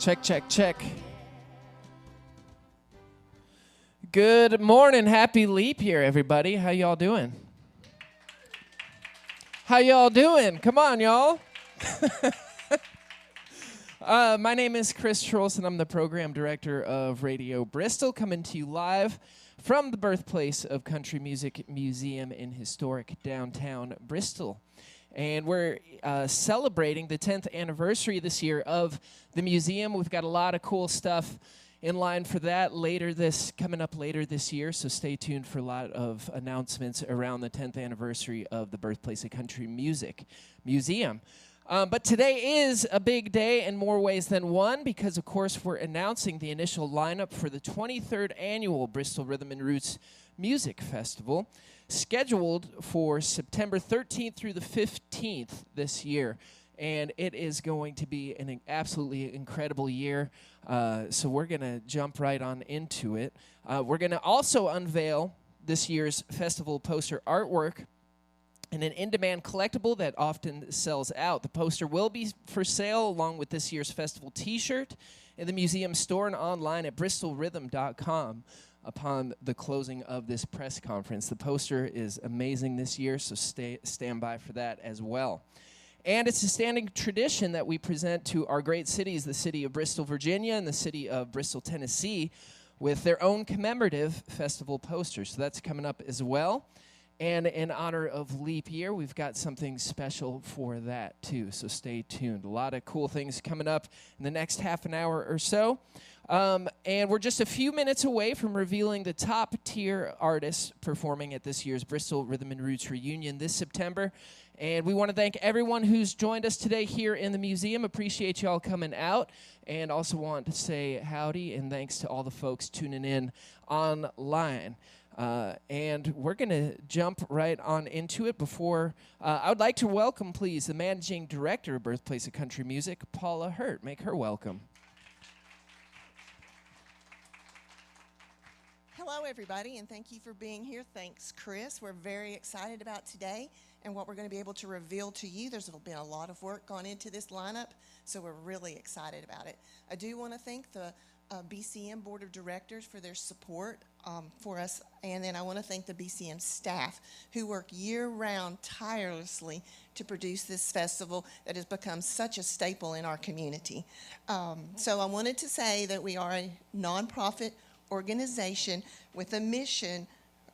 Check, check, check. Good morning. Happy leap year, everybody. How y'all doing? How y'all doing? Come on, y'all. My name is Chris Schultz, and I'm the program director of Radio Bristol, coming to you live from the birthplace of Country Music Museum in historic downtown Bristol. And we're celebrating the 10th anniversary this year of the museum. We've got a lot of cool stuff in line for that coming up later this year, so stay tuned for a lot of announcements around the 10th anniversary of the birthplace of Country Music Museum. But today is a big day in more ways than one because, of course, we're announcing the initial lineup for the 23rd annual Bristol Rhythm and Roots Music Festival, scheduled for September 13th through the 15th this year. And it is going to be an absolutely incredible year, so we're going to jump right on into it. We're going to also unveil this year's festival poster artwork and an in-demand collectible that often sells out. The poster will be for sale along with this year's festival T-shirt in the museum store and online at bristolrhythm.com upon the closing of this press conference. The poster is amazing this year, so stand by for that as well. And it's a standing tradition that we present to our great cities, the city of Bristol, Virginia, and the city of Bristol, Tennessee, with their own commemorative festival posters. So that's coming up as well. And in honor of Leap Year, we've got something special for that, too. So stay tuned. A lot of cool things coming up in the next half an hour or so. And we're just a few minutes away from revealing the top-tier artists performing at this year's Bristol Rhythm and Roots Reunion this September. And we want to thank everyone who's joined us today here in the museum. Appreciate you all coming out. And also want to say howdy and thanks to all the folks tuning in online. And we're going to jump right on into it. Before, I would like to welcome, please, the Managing Director of Birthplace of Country Music, Paula Hurt. Make her welcome. Hello, everybody, and thank you for being here. Thanks, Chris. We're very excited about today and what we're going to be able to reveal to you. There's been a lot of work gone into this lineup, so we're really excited about it. I do want to thank the BCM Board of Directors for their support for us, and then I want to thank the BCM staff who work year-round tirelessly to produce this festival that has become such a staple in our community. So I wanted to say that we are a nonprofit organization with a mission.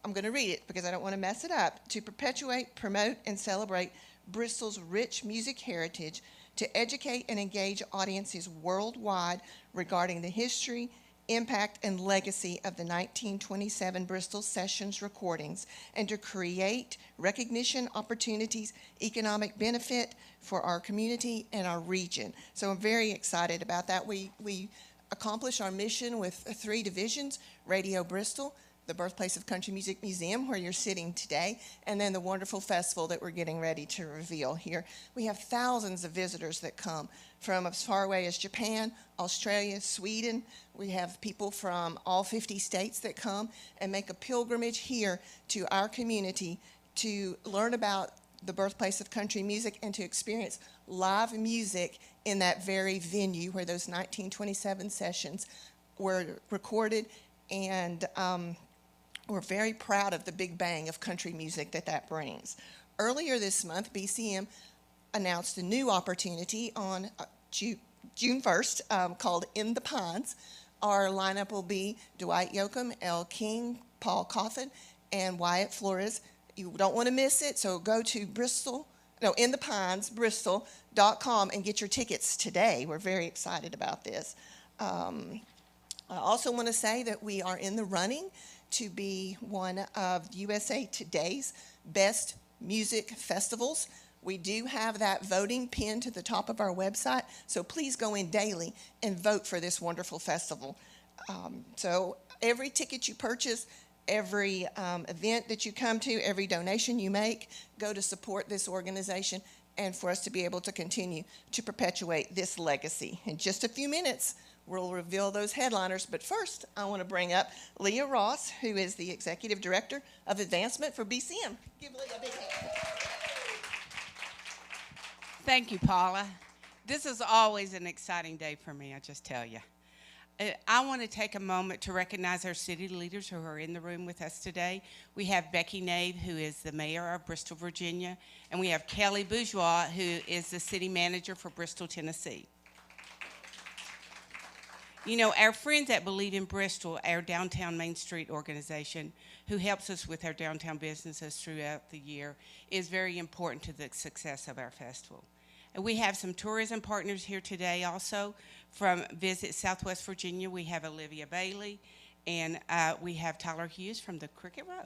I'm going to read it because I don't want to mess it up. To perpetuate, promote, and celebrate Bristol's rich music heritage, to educate and engage audiences worldwide regarding the history, impact, and legacy of the 1927 Bristol Sessions recordings, and to create recognition, opportunities, economic benefit for our community and our region. So I'm very excited about that. We accomplish our mission with 3 divisions: Radio Bristol, the Birthplace of Country Music Museum, where you're sitting today, and then the wonderful festival that we're getting ready to reveal here. We have thousands of visitors that come from as far away as Japan, Australia, Sweden. We have people from all 50 states that come and make a pilgrimage here to our community to learn about the birthplace of country music and to experience live music in that very venue where those 1927 sessions were recorded. And we're very proud of the big bang of country music that brings. Earlier this month, BCM announced a new opportunity on June 1st called In the Pines. Our lineup will be Dwight Yoakam, Elle King, Paul Coffin, and Wyatt Flores. You don't want to miss it, so go to Bristol.com and get your tickets today. We're very excited about this. I also want to say that we are in the running to be one of USA Today's best music festivals. We do have that voting pinned to the top of our website, so please go in daily and vote for this wonderful festival. So every ticket you purchase, every event that you come to, every donation you make, go to support this organization and for us to be able to continue to perpetuate this legacy. In just a few minutes, we'll reveal those headliners, but first, I want to bring up Leah Ross, who is the Executive Director of Advancement for BCM. Give Leah a big hand. Thank you, Paula. This is always an exciting day for me, I just tell you. I want to take a moment to recognize our city leaders who are in the room with us today. We have Becky Nave, who is the mayor of Bristol, Virginia, and we have Kelly Bourgeois, who is the city manager for Bristol, Tennessee. You know, our friends at Believe in Bristol, our downtown Main Street organization, who helps us with our downtown businesses throughout the year, is very important to the success of our festival. And we have some tourism partners here today also. From Visit Southwest Virginia, we have Olivia Bailey, and we have Tyler Hughes from the Cricket Road.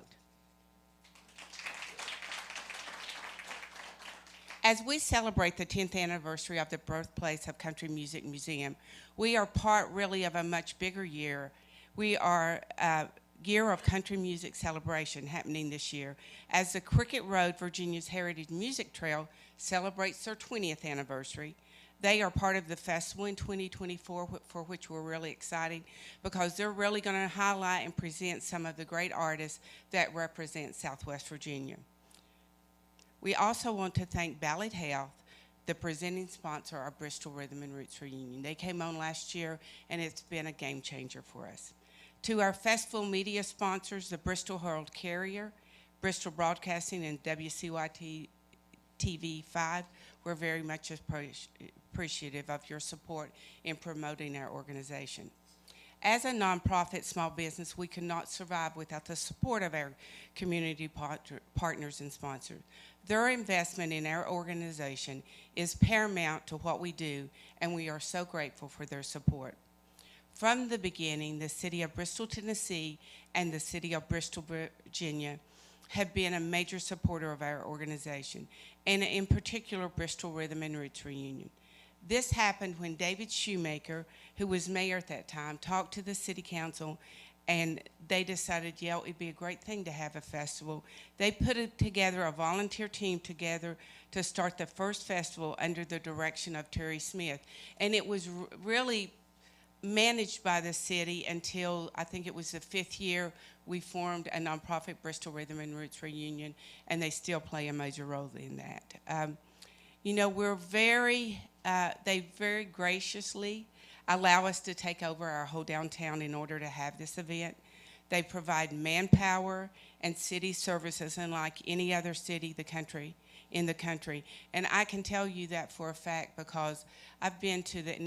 As we celebrate the 10th anniversary of the birthplace of Country Music Museum, we are part really of a much bigger year. We are a year of country music celebration happening this year as the Cricket Road, Virginia's Heritage Music Trail, celebrates their 20th anniversary. They are part of the festival in 2024, for which we're really excited because they're really going to highlight and present some of the great artists that represent Southwest Virginia. We also want to thank Ballad Health, the presenting sponsor of Bristol Rhythm and Roots Reunion. They came on last year, and it's been a game changer for us. To our festival media sponsors, the Bristol Herald Carrier, Bristol Broadcasting, and WCYT TV 5, we're very much appreciative of your support in promoting our organization. As a nonprofit small business, we could not survive without the support of our community partners and sponsors. Their investment in our organization is paramount to what we do, and we are so grateful for their support. From the beginning, the City of Bristol, Tennessee, and the City of Bristol, Virginia, have been a major supporter of our organization, and in particular, Bristol Rhythm and Roots Reunion. This happened when David Shoemaker, who was mayor at that time, talked to the city council, and they decided, yeah, it'd be a great thing to have a festival. They put together a volunteer team together to start the first festival under the direction of Terry Smith. And it was really managed by the city until I think it was the 5th year we formed a nonprofit, Bristol Rhythm and Roots Reunion, and they still play a major role in that. You know, they very graciously allow us to take over our whole downtown in order to have this event. They provide manpower and city services unlike any other city in the country. And I can tell you that for a fact because I've been to the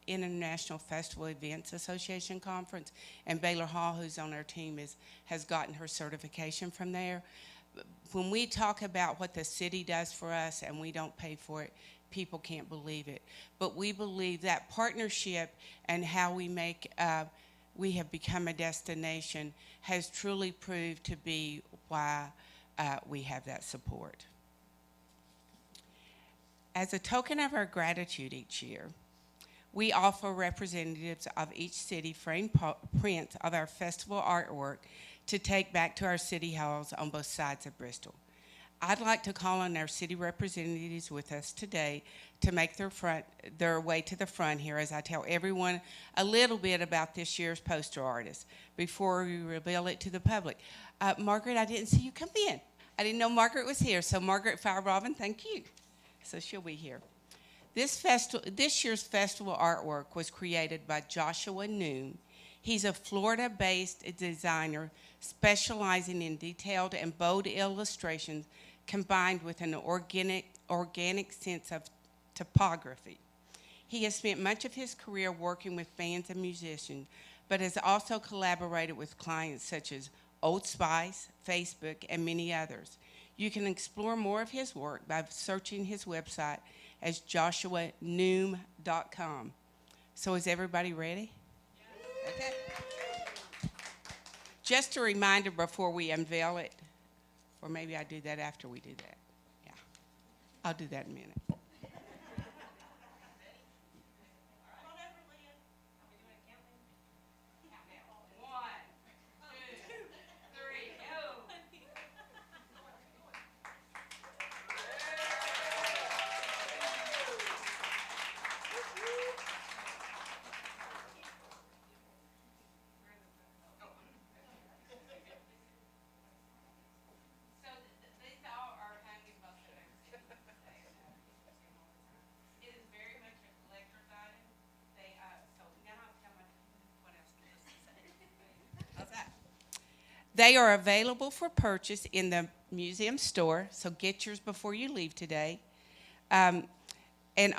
International Festival Events Association conference, and Baylor Hall, who's on our team, has gotten her certification from there. When we talk about what the city does for us and we don't pay for it, people can't believe it. But we believe that partnership and how we have become a destination has truly proved to be why we have that support. As a token of our gratitude each year, we offer representatives of each city framed prints of our festival artwork to take back to our city halls on both sides of Bristol. I'd like to call on our city representatives with us today to make their way to the front here as I tell everyone a little bit about this year's poster artist before we reveal it to the public. Margaret, I didn't see you come in. I didn't know Margaret was here, so Margaret Fire-Robin, thank you. So she'll be here. This year's festival artwork was created by Joshua Noon. He's a Florida-based designer specializing in detailed and bold illustrations combined with an organic sense of topography. He has spent much of his career working with bands and musicians, but has also collaborated with clients such as Old Spice, Facebook, and many others. You can explore more of his work by searching his website as joshuanoom.com. So is everybody ready? Yeah. Okay. Just a reminder before we unveil it, or maybe I do that after we do that. Yeah, I'll do that in a minute. They are available for purchase in the museum store, so get yours before you leave today, and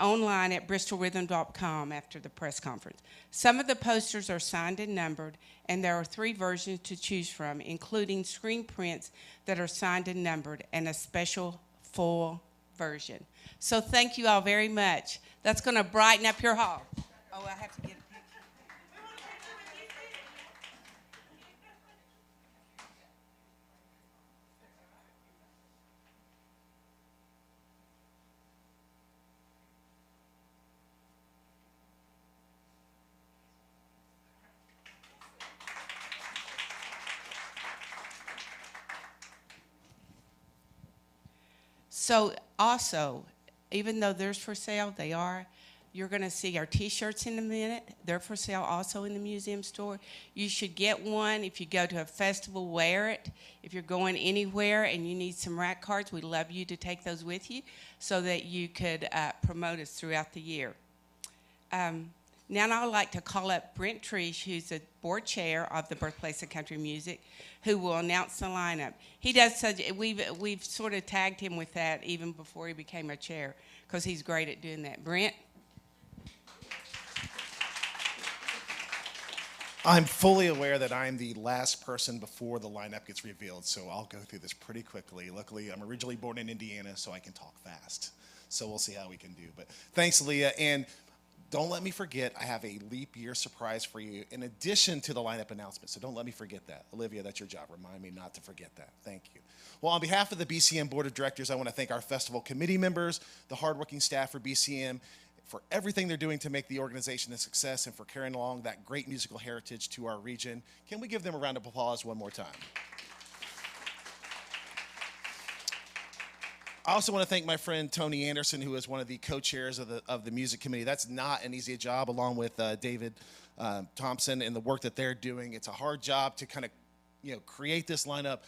online at bristolrhythm.com after the press conference. Some of the posters are signed and numbered, and there are 3 versions to choose from, including screen prints that are signed and numbered and a special full version. So thank you all very much. That's going to brighten up your hall. Oh, I have to get a picture. So also, even though they're for sale, you're going to see our T-shirts in a minute. They're for sale also in the museum store. You should get one. If you go to a festival, wear it. If you're going anywhere and you need some rack cards, we'd love you to take those with you so that you could promote us throughout the year. Now I would like to call up Brent Treesh, who's the board chair of the Birthplace of Country Music, who will announce the lineup. He does such, we've sort of tagged him with that even before he became a chair, because he's great at doing that. Brent? I'm fully aware that I'm the last person before the lineup gets revealed, so I'll go through this pretty quickly. Luckily, I'm originally born in Indiana, so I can talk fast. So we'll see how we can do. But thanks, Leah. And don't let me forget, I have a leap year surprise for you in addition to the lineup announcement. So don't let me forget that. Olivia, that's your job. Remind me not to forget that. Thank you. Well, on behalf of the BCM Board of Directors, I want to thank our festival committee members, the hardworking staff for BCM, for everything they're doing to make the organization a success and for carrying along that great musical heritage to our region. Can we give them a round of applause one more time? I also want to thank my friend Tony Anderson, who is one of the co-chairs of the music committee. That's not an easy job, along with David Thompson and the work that they're doing. It's a hard job to kind of create this lineup.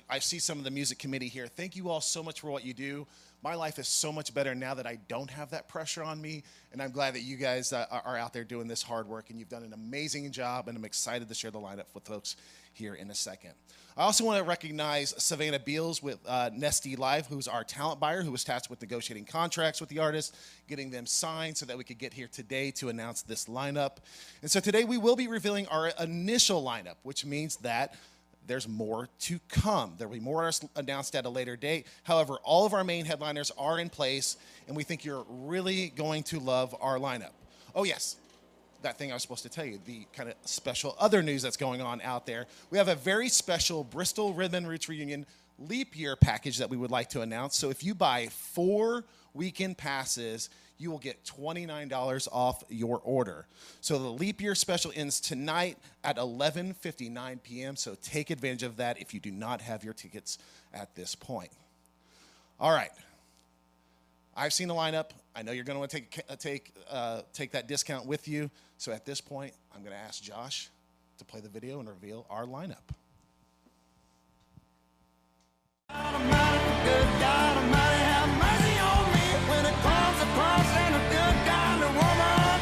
I see some of the music committee here. Thank you all so much for what you do. My life is so much better now that I don't have that pressure on me, and I'm glad that you guys are out there doing this hard work, and you've done an amazing job, and I'm excited to share the lineup with folks here in a second. I also want to recognize Savannah Beals with Nesty Live, who's our talent buyer, who was tasked with negotiating contracts with the artists, getting them signed so that we could get here today to announce this lineup. And so today we will be revealing our initial lineup, which means that there's more to come. There will be more announced at a later date. However, all of our main headliners are in place, and we think you're really going to love our lineup. Oh, yes, that thing I was supposed to tell you, the kind of special other news that's going on out there. We have a very special Bristol Rhythm and Roots Reunion leap year package that we would like to announce. So if you buy 4 weekend passes, you will get $29 off your order. So the leap year special ends tonight at 11:59 p.m., so take advantage of that if you do not have your tickets at this point. All right. I've seen the lineup. I know you're going to want to take that discount with you. So at this point, I'm going to ask Josh to play the video and reveal our lineup. Good God Almighty, have mercy on me when it comes across and a good kind of woman.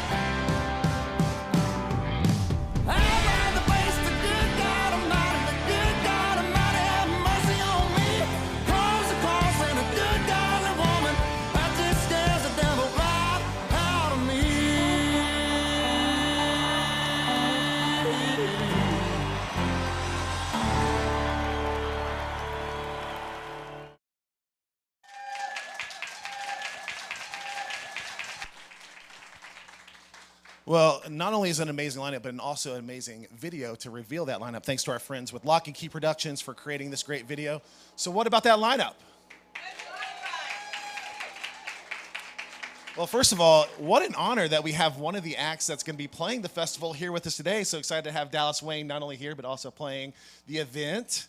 I'd rather face the good God Almighty, the good God Almighty, have mercy on me. Comes across and a good godly woman, that just scares the devil right out of me. Well, not only is it an amazing lineup, but also an amazing video to reveal that lineup. Thanks to our friends with Lock and Key Productions for creating this great video. So what about that lineup? Well, first of all, what an honor that we have one of the acts that's going to be playing the festival here with us today. So excited to have Dallas Wayne not only here, but also playing the event.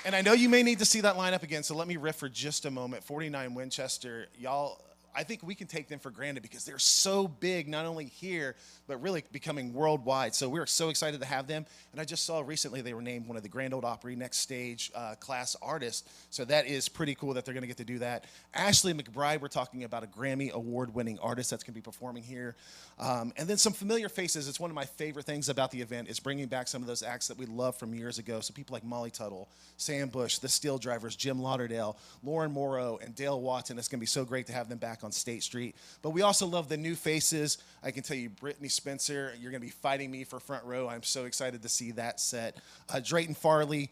And I know you may need to see that lineup again, so let me riff for just a moment. 49 Winchester, y'all, I think we can take them for granted because they're so big, not only here, but really becoming worldwide. So we're so excited to have them. And I just saw recently they were named one of the Grand Ole Opry Next Stage class artists. So that is pretty cool that they're going to get to do that. Ashley McBride, we're talking about a Grammy award-winning artist that's going to be performing here. And then some familiar faces. It's one of my favorite things about the event is bringing back some of those acts that we loved from years ago. So people like Molly Tuttle, Sam Bush, the Steel Drivers, Jim Lauderdale, Lauren Morrow, and Dale Watson. It's going to be so great to have them back on State Street. But we also love the new faces. I can tell you, Brittany Spencer, you're going to be fighting me for front row. I'm so excited to see that set. Drayton Farley,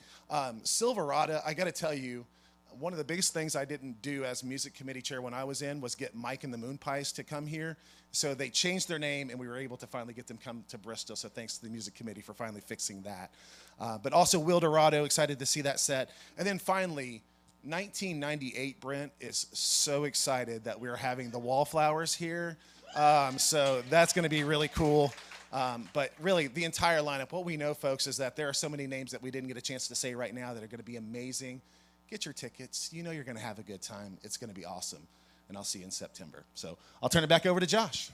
Silverado, I got to tell you, one of the biggest things I didn't do as music committee chair when I was in was get Mike and the Moon Pies to come here. So they changed their name, and we were able to finally get them come to Bristol. So thanks to the music committee for finally fixing that. But also Will Dorado, excited to see that set. And then finally, 1998, Brent is so excited that we're having the Wallflowers here. So that's going to be really cool. But really, the entire lineup, what we know, folks, is that there are so many names that we didn't get a chance to say right now that are going to be amazing. Get your tickets. You know you're going to have a good time. It's going to be awesome. And I'll see you in September. So I'll turn it back over to Josh.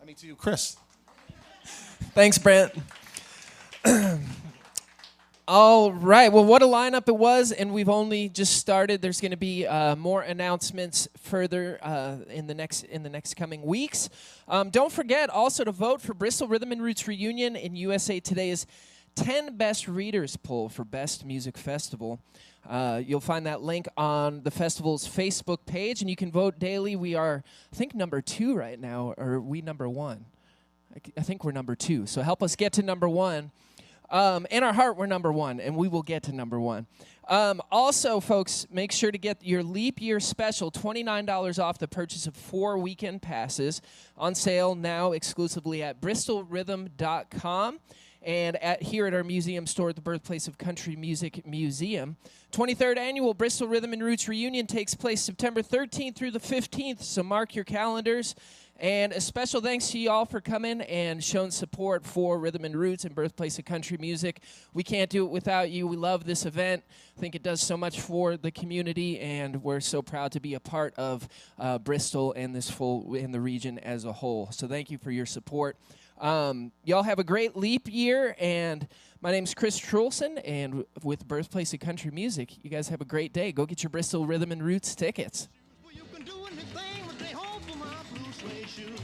I mean, to Chris. Thanks, Brent. All right. Well, what a lineup it was, and we've only just started. There's going to be more announcements further in the next coming weeks. Don't forget also to vote for Bristol Rhythm and Roots Reunion in USA Today's 10 Best Readers poll for Best Music Festival. You'll find that link on the festival's Facebook page, and you can vote daily. We are, I think, number 2 right now, or are we number 1? I think we're number 2. So help us get to number 1. In our heart, we're number 1, and we will get to number 1. Also, folks, make sure to get your Leap Year Special, $29 off the purchase of 4 weekend passes, on sale now exclusively at bristolrhythm.com. And here at our museum store at the Birthplace of Country Music Museum. 23rd Annual Bristol Rhythm and Roots Reunion takes place September 13th through the 15th, so mark your calendars. And a special thanks to you all for coming and showing support for Rhythm and Roots and Birthplace of Country Music. We can't do it without you. We love this event. I think it does so much for the community, and we're so proud to be a part of Bristol and the region as a whole. So thank you for your support. Y'all have a great leap year, and my name's Chris Trulson, and with Birthplace of Country Music, you guys have a great day. Go get your Bristol Rhythm and Roots tickets. Well, you can do anything but stay home for my blue suede shoes.